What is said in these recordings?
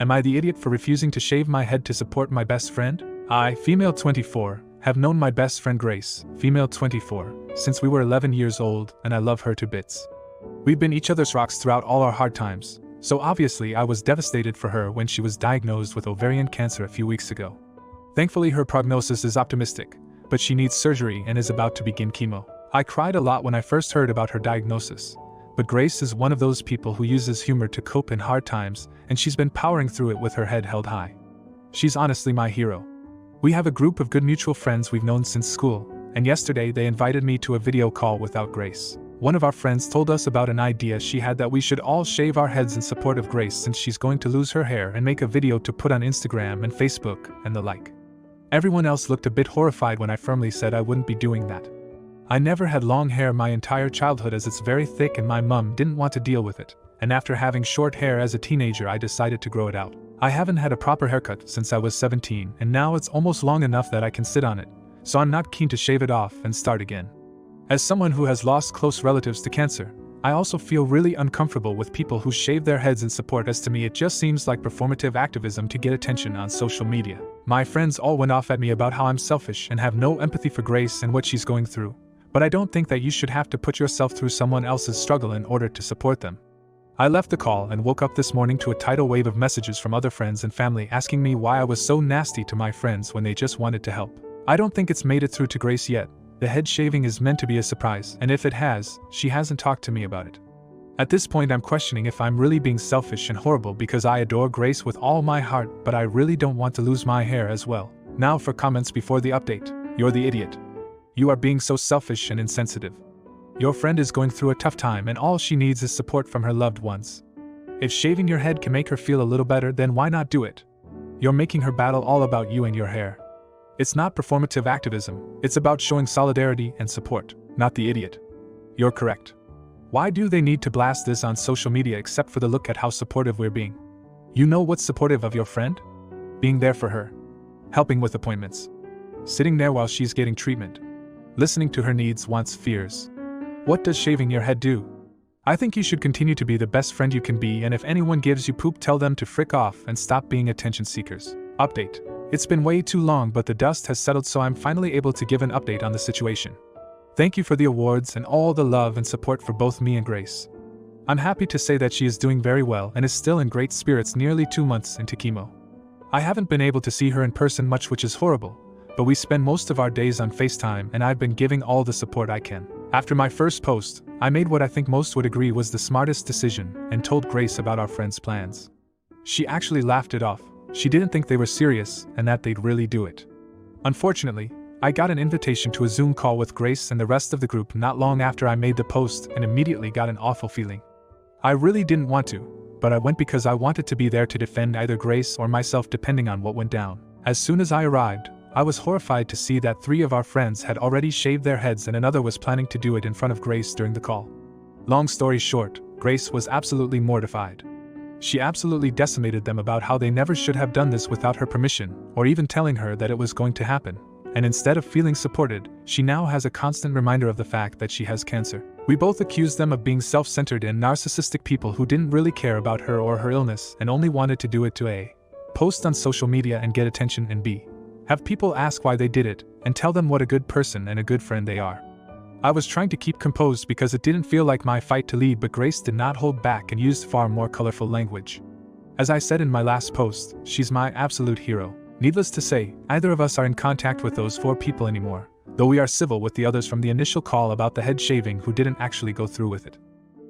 Am I the idiot for refusing to shave my head to support my best friend? I, female 24, have known my best friend Grace, female 24, since we were 11 years old, and I love her to bits. We've been each other's rocks throughout all our hard times, so obviously I was devastated for her when she was diagnosed with ovarian cancer a few weeks ago. Thankfully her prognosis is optimistic, but she needs surgery and is about to begin chemo. I cried a lot when I first heard about her diagnosis, but Grace is one of those people who uses humor to cope in hard times, and she's been powering through it with her head held high. She's honestly my hero. We have a group of good mutual friends we've known since school, and yesterday they invited me to a video call without Grace. One of our friends told us about an idea she had that we should all shave our heads in support of Grace since she's going to lose her hair and make a video to put on Instagram and Facebook and the like. Everyone else looked a bit horrified when I firmly said I wouldn't be doing that. I never had long hair my entire childhood as it's very thick and my mum didn't want to deal with it, and after having short hair as a teenager I decided to grow it out. I haven't had a proper haircut since I was 17 and now it's almost long enough that I can sit on it, so I'm not keen to shave it off and start again. As someone who has lost close relatives to cancer, I also feel really uncomfortable with people who shave their heads in support, as to me it just seems like performative activism to get attention on social media. My friends all went off at me about how I'm selfish and have no empathy for Grace and what she's going through, but I don't think that you should have to put yourself through someone else's struggle in order to support them. I left the call and woke up this morning to a tidal wave of messages from other friends and family asking me why I was so nasty to my friends when they just wanted to help. I don't think it's made it through to Grace yet. The head shaving is meant to be a surprise, and if it has, she hasn't talked to me about it. At this point I'm questioning if I'm really being selfish and horrible because I adore Grace with all my heart, but I really don't want to lose my hair as well. Now for comments before the update. You're the idiot. You are being so selfish and insensitive. Your friend is going through a tough time and all she needs is support from her loved ones. If shaving your head can make her feel a little better, then why not do it? You're making her battle all about you and your hair. It's not performative activism, it's about showing solidarity and support, not the idiot. You're correct. Why do they need to blast this on social media except for the look at how supportive we're being? You know what's supportive of your friend? Being there for her. Helping with appointments. Sitting there while she's getting treatment. Listening to her needs, wants, fears. What does shaving your head do? I think you should continue to be the best friend you can be, and if anyone gives you poop, tell them to frick off and stop being attention seekers. Update. It's been way too long, but the dust has settled, so I'm finally able to give an update on the situation. Thank you for the awards and all the love and support for both me and Grace. I'm happy to say that she is doing very well and is still in great spirits nearly 2 months into chemo. I haven't been able to see her in person much, which is horrible, but we spend most of our days on FaceTime and I've been giving all the support I can. After my first post, I made what I think most would agree was the smartest decision and told Grace about our friend's plans. She actually laughed it off. She didn't think they were serious and that they'd really do it. Unfortunately, I got an invitation to a Zoom call with Grace and the rest of the group not long after I made the post and immediately got an awful feeling. I really didn't want to, but I went because I wanted to be there to defend either Grace or myself depending on what went down. As soon as I arrived, I was horrified to see that 3 of our friends had already shaved their heads and another was planning to do it in front of Grace during the call. Long story short, Grace was absolutely mortified. She absolutely decimated them about how they never should have done this without her permission, or even telling her that it was going to happen. And instead of feeling supported, she now has a constant reminder of the fact that she has cancer. We both accused them of being self-centered and narcissistic people who didn't really care about her or her illness and only wanted to do it to A. Post on social media and get attention, and B. Have people ask why they did it, and tell them what a good person and a good friend they are. I was trying to keep composed because it didn't feel like my fight to lead, but Grace did not hold back and used far more colorful language. As I said in my last post, she's my absolute hero. Needless to say, neither of us are in contact with those 4 people anymore, though we are civil with the others from the initial call about the head shaving who didn't actually go through with it.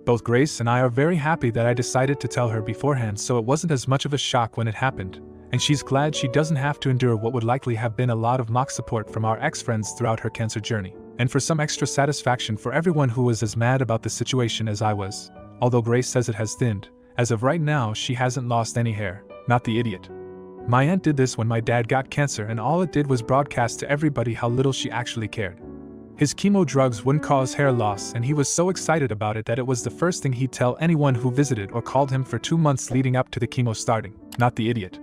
Both Grace and I are very happy that I decided to tell her beforehand, so it wasn't as much of a shock when it happened, and she's glad she doesn't have to endure what would likely have been a lot of mock support from our ex-friends throughout her cancer journey. And for some extra satisfaction for everyone who was as mad about the situation as I was, although Grace says it has thinned, as of right now she hasn't lost any hair, not the idiot. My aunt did this when my dad got cancer, and all it did was broadcast to everybody how little she actually cared. His chemo drugs wouldn't cause hair loss, and he was so excited about it that it was the first thing he'd tell anyone who visited or called him for 2 months leading up to the chemo starting, not the idiot.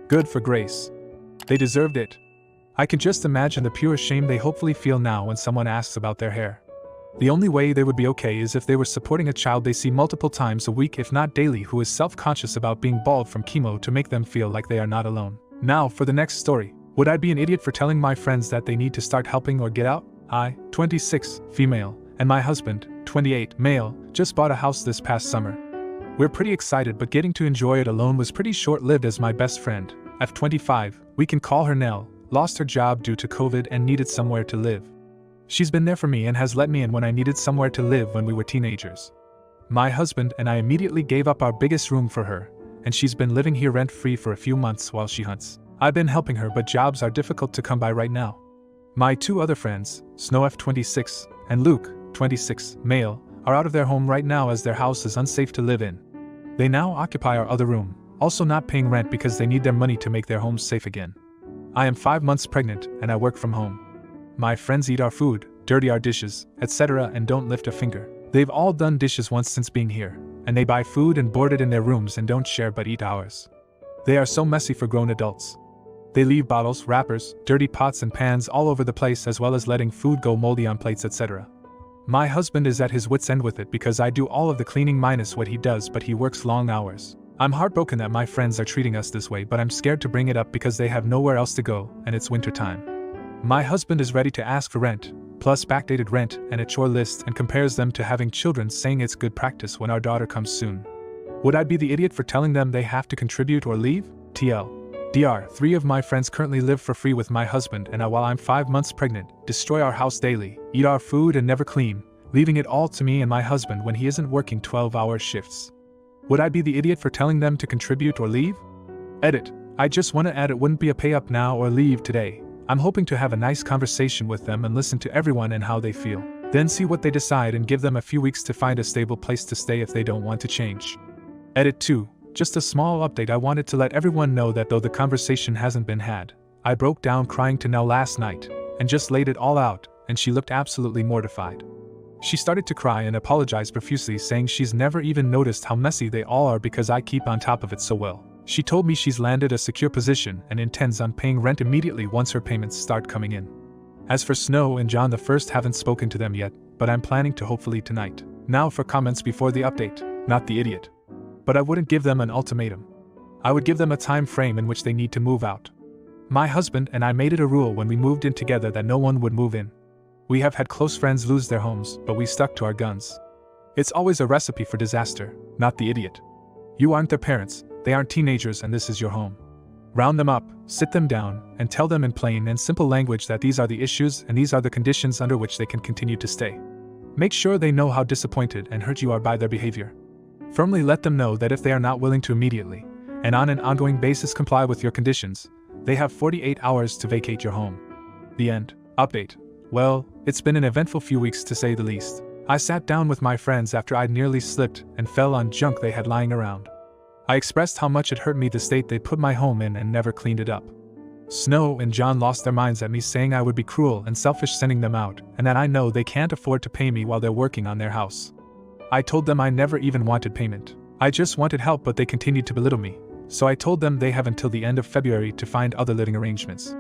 Good for Grace. They deserved it. I can just imagine the pure shame they hopefully feel now when someone asks about their hair. The only way they would be okay is if they were supporting a child they see multiple times a week, if not daily, who is self-conscious about being bald from chemo to make them feel like they are not alone. Now for the next story. Would I be an idiot for telling my friends that they need to start helping or get out? I, 26, female, and my husband, 28, male, just bought a house this past summer. We're pretty excited, but getting to enjoy it alone was pretty short-lived, as my best friend, at 25, we can call her Nell, lost her job due to COVID and needed somewhere to live. She's been there for me and has let me in when I needed somewhere to live when we were teenagers. My husband and I immediately gave up our biggest room for her, and she's been living here rent-free for a few months while she hunts. I've been helping her, but jobs are difficult to come by right now. My two other friends, Snow F 26 and Luke, 26, male, are out of their home right now as their house is unsafe to live in. They now occupy our other room, also not paying rent because they need their money to make their homes safe again. I am 5 months pregnant and I work from home. My friends eat our food, dirty our dishes, etc., and don't lift a finger. They've all done dishes once since being here, and they buy food and board it in their rooms and don't share but eat ours. They are so messy for grown adults. They leave bottles, wrappers, dirty pots and pans all over the place, as well as letting food go moldy on plates, etc. My husband is at his wit's end with it because I do all of the cleaning minus what he does, but he works long hours. I'm heartbroken that my friends are treating us this way, but I'm scared to bring it up because they have nowhere else to go and it's winter time. My husband is ready to ask for rent, plus backdated rent and a chore list, and compares them to having children, saying it's good practice when our daughter comes soon. Would I be the idiot for telling them they have to contribute or leave? TL. Dr. 3 of my friends currently live for free with my husband and I, while I'm 5 months pregnant, destroy our house daily, eat our food and never clean, leaving it all to me and my husband when he isn't working 12-hour shifts. Would I be the idiot for telling them to contribute or leave? Edit. I just want to add, it wouldn't be a pay up now or leave today. I'm hoping to have a nice conversation with them and listen to everyone and how they feel. Then see what they decide and give them a few weeks to find a stable place to stay if they don't want to change. Edit 2. Just a small update. I wanted to let everyone know that though the conversation hasn't been had, I broke down crying to Nell last night and just laid it all out, and she looked absolutely mortified. She started to cry and apologized profusely, saying she's never even noticed how messy they all are because I keep on top of it so well. She told me she's landed a secure position and intends on paying rent immediately once her payments start coming in. As for Snow and John, the first, haven't spoken to them yet, but I'm planning to hopefully tonight. Now for comments before the update. Not the idiot. But I wouldn't give them an ultimatum. I would give them a time frame in which they need to move out. My husband and I made it a rule when we moved in together that no one would move in. We have had close friends lose their homes, but we stuck to our guns. It's always a recipe for disaster. Not the idiot. You aren't their parents, they aren't teenagers, and this is your home. Round them up, sit them down, and tell them in plain and simple language that these are the issues and these are the conditions under which they can continue to stay. Make sure they know how disappointed and hurt you are by their behavior. Firmly let them know that if they are not willing to immediately, and on an ongoing basis, comply with your conditions, they have 48 hours to vacate your home. The end. Update. Well, it's been an eventful few weeks to say the least. I sat down with my friends after I'd nearly slipped and fell on junk they had lying around. I expressed how much it hurt me the state they put my home in and never cleaned it up. Snow and John lost their minds at me, saying I would be cruel and selfish sending them out, and that I know they can't afford to pay me while they're working on their house. I told them I never even wanted payment. I just wanted help, but they continued to belittle me, so I told them they have until the end of February to find other living arrangements.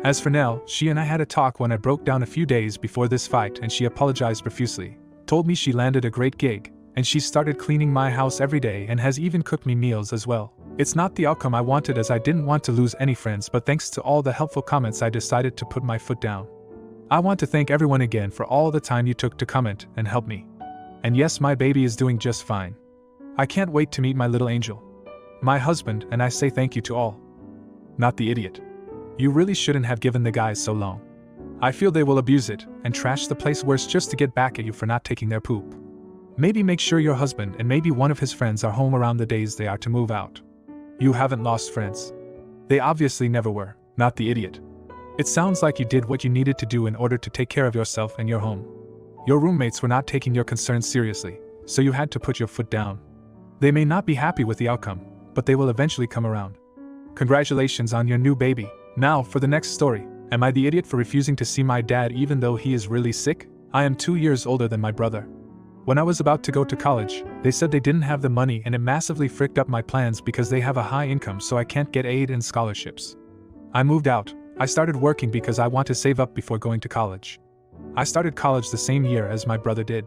As for Nell, she and I had a talk when I broke down a few days before this fight, and she apologized profusely, told me she landed a great gig, and she started cleaning my house every day and has even cooked me meals as well. It's not the outcome I wanted, as I didn't want to lose any friends, but thanks to all the helpful comments I decided to put my foot down. I want to thank everyone again for all the time you took to comment and help me. And yes, my baby is doing just fine. I can't wait to meet my little angel. My husband and I say thank you to all. Not the idiot. You really shouldn't have given the guys so long. I feel they will abuse it and trash the place worse just to get back at you for not taking their poop. Maybe make sure your husband and maybe one of his friends are home around the days they are to move out. You haven't lost friends. They obviously never were. Not the idiot. It sounds like you did what you needed to do in order to take care of yourself and your home. Your roommates were not taking your concerns seriously, so you had to put your foot down. They may not be happy with the outcome, but they will eventually come around. Congratulations on your new baby. Now for the next story. Am I the idiot for refusing to see my dad even though he is really sick? I am 2 years older than my brother. When I was about to go to college, they said they didn't have the money, and it massively fricked up my plans because they have a high income, so I can't get aid and scholarships. I moved out. I started working because I want to save up before going to college. I started college the same year as my brother did.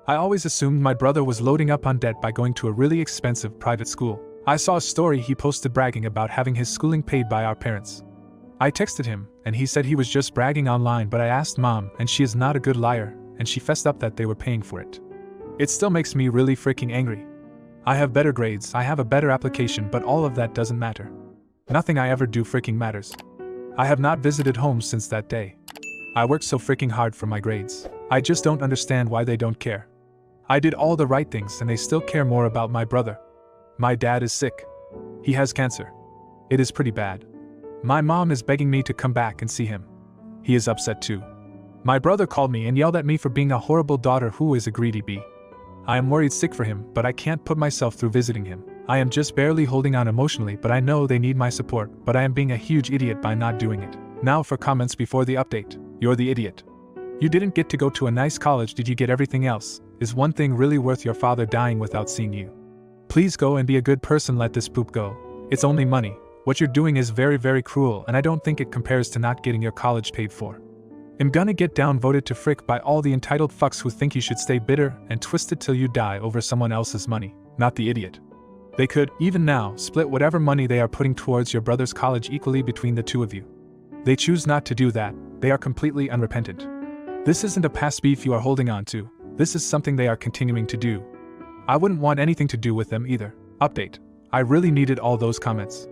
I always assumed my brother was loading up on debt by going to a really expensive private school. I saw a story he posted bragging about having his schooling paid by our parents. I texted him, and he said he was just bragging online, but I asked Mom, and she is not a good liar, and she fessed up that they were paying for it. It still makes me really freaking angry. I have better grades, I have a better application, but all of that doesn't matter. Nothing I ever do freaking matters. I have not visited home since that day. I worked so freaking hard for my grades. I just don't understand why they don't care. I did all the right things and they still care more about my brother. My dad is sick. He has cancer. It is pretty bad. My mom is begging me to come back and see him. He is upset too. My brother called me and yelled at me for being a horrible daughter who is a greedy bee. I am worried sick for him, but I can't put myself through visiting him. I am just barely holding on emotionally, but I know they need my support, but I am being a huge idiot by not doing it. Now for comments before the update. You're the idiot. You didn't get to go to a nice college, did you get everything else? Is one thing really worth your father dying without seeing you? Please go and be a good person, let this poop go. It's only money. What you're doing is very, very cruel, and I don't think it compares to not getting your college paid for. I'm gonna get downvoted to frick by all the entitled fucks who think you should stay bitter and twisted till you die over someone else's money, not the idiot. They could, even now, split whatever money they are putting towards your brother's college equally between the two of you. They choose not to do that, they are completely unrepentant. This isn't a past beef you are holding on to, this is something they are continuing to do. I wouldn't want anything to do with them either. Update. I really needed all those comments.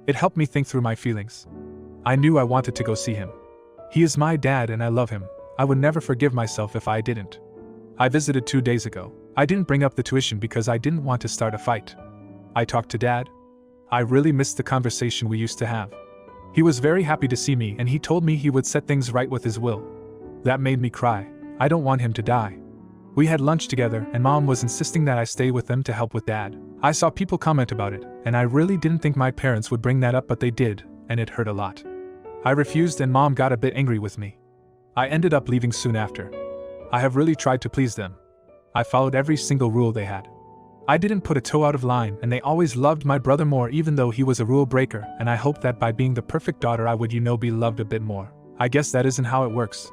It helped me think through my feelings. I knew I wanted to go see him. He is my dad and I love him. I would never forgive myself if I didn't. I visited 2 days ago. I didn't bring up the tuition because I didn't want to start a fight. I talked to Dad. I really missed the conversation we used to have. He was very happy to see me and he told me he would set things right with his will. That made me cry. I don't want him to die. We had lunch together and Mom was insisting that I stay with them to help with Dad. I saw people comment about it, and I really didn't think my parents would bring that up, but they did, and it hurt a lot. I refused and Mom got a bit angry with me. I ended up leaving soon after. I have really tried to please them. I followed every single rule they had. I didn't put a toe out of line, and they always loved my brother more even though he was a rule breaker, and I hoped that by being the perfect daughter I would, be loved a bit more. I guess that isn't how it works.